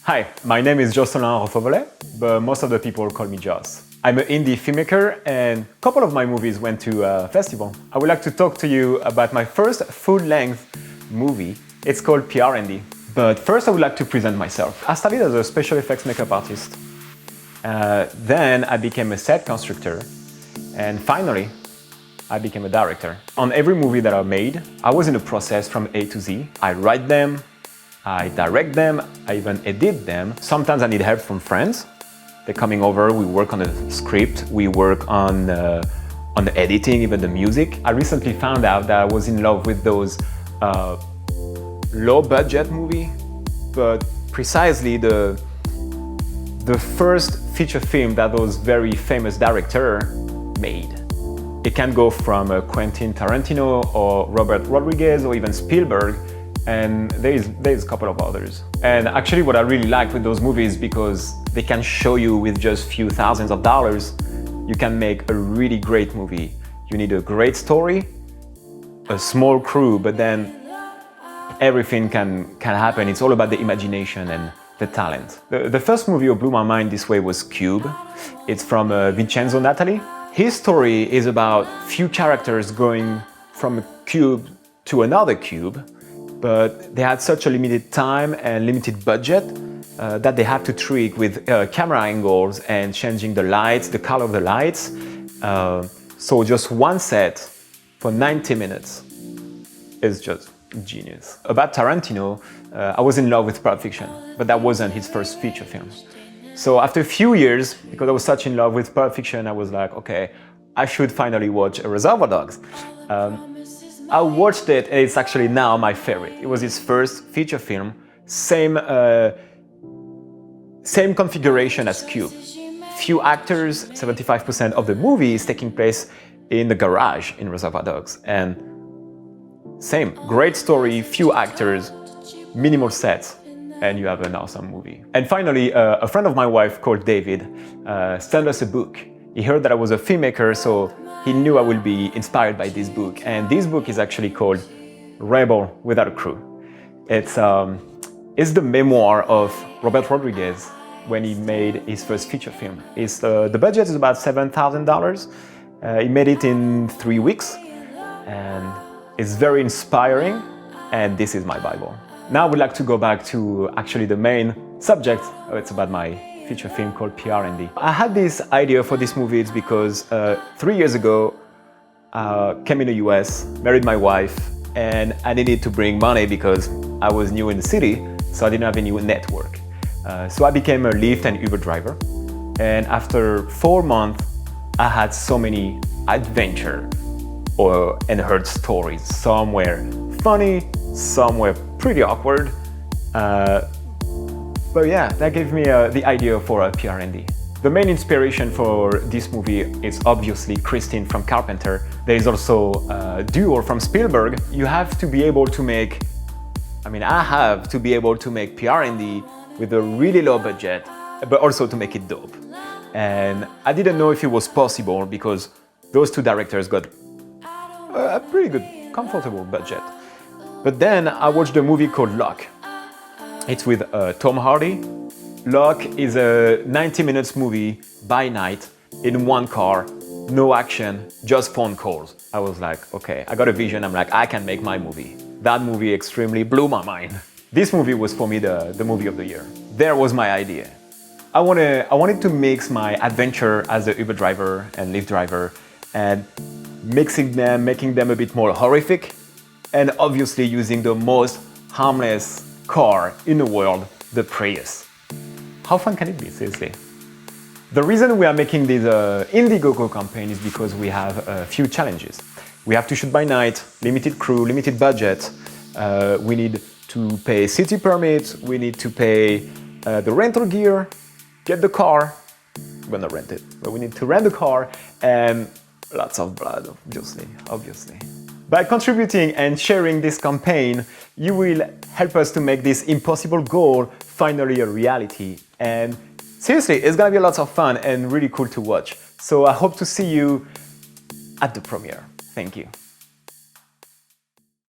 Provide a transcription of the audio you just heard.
Hi, my name is Jocelyn Rofovolet, but most of the people call me Joss. I'm an indie filmmaker and a couple of my movies went to a festival. I would like to talk to you about my first full-length movie. It's called PRND. But first I would like to present myself. I started as a special effects makeup artist. Then I became a set constructor. And finally, I became a director. On every movie that I made, I was in the process from A to Z. I write them, I direct them, I even edit them. Sometimes I need help from friends. They're coming over, we work on the script, we work on the editing, even the music. I recently found out that I was in love with those low-budget movie, but precisely the first feature film that those very famous director made. It can go from Quentin Tarantino or Robert Rodriguez or even Spielberg, and there's a couple of others. And actually what I really like with those movies, because they can show you with just few thousands of dollars, you can make a really great movie. You need a great story, a small crew, but then everything can happen. It's all about the imagination and the talent. The first movie that blew my mind this way was Cube. It's from Vincenzo Natali. His story is about few characters going from a cube to another cube, but they had such a limited time and limited budget that they had to trick with camera angles and changing the lights, the color of the lights. So just one set for 90 minutes is just genius. About Tarantino, I was in love with Pulp Fiction, but that wasn't his first feature film. So after a few years, because I was such in love with Pulp Fiction, I was like, okay, I should finally watch Reservoir Dogs. I watched it, and it's actually now my favorite. It was his first feature film, same configuration as Cube. Few actors, 75% of the movie is taking place in the garage in Reservoir Dogs. And same, great story, few actors, minimal sets, and you have an awesome movie. And finally, a friend of my wife called David sent us a book. He heard that I was a filmmaker, so he knew I would be inspired by this book. And this book is actually called Rebel Without a Crew. It's the memoir of Robert Rodriguez when he made his first feature film. The budget is about $7,000. He made it in 3 weeks, and it's very inspiring, and this is my Bible. Now I would like to go back to actually the main subject. It's about my feature film called PRND. I had this idea for this movie because 3 years ago, I came in the US, married my wife, and I needed to bring money because I was new in the city, so I didn't have any network. So I became a Lyft and Uber driver. And after 4 months, I had so many adventures and heard stories. Some were funny, some were pretty awkward. But yeah, that gave me the idea for a PRND. The main inspiration for this movie is obviously Christine from Carpenter. There is also a duo from Spielberg. You have to be able to make, I have to be able to make PRND with a really low budget, but also to make it dope. And I didn't know if it was possible because those two directors got a pretty good, comfortable budget. But then I watched a movie called Lock. It's with Tom Hardy. Lock is a 90 minutes movie by night in one car, no action, just phone calls. I was like, okay, I got a vision. I'm like, I can make my movie. That movie extremely blew my mind. This movie was for me the movie of the year. There was my idea. I wanted to mix my adventure as a Uber driver and Lyft driver and making them a bit more horrific, and obviously using the most harmless car in the world, the Prius. How fun can it be, seriously? The reason we are making this Indiegogo campaign is because we have a few challenges. We have to shoot by night, limited crew, limited budget. We need to pay city permits, we need to pay the rental gear, get the car, we're not rent it, but we need to rent the car, and lots of blood, obviously. By contributing and sharing this campaign, you will help us to make this impossible goal finally a reality. And seriously, it's gonna be lots of fun and really cool to watch. So I hope to see you at the premiere. Thank you.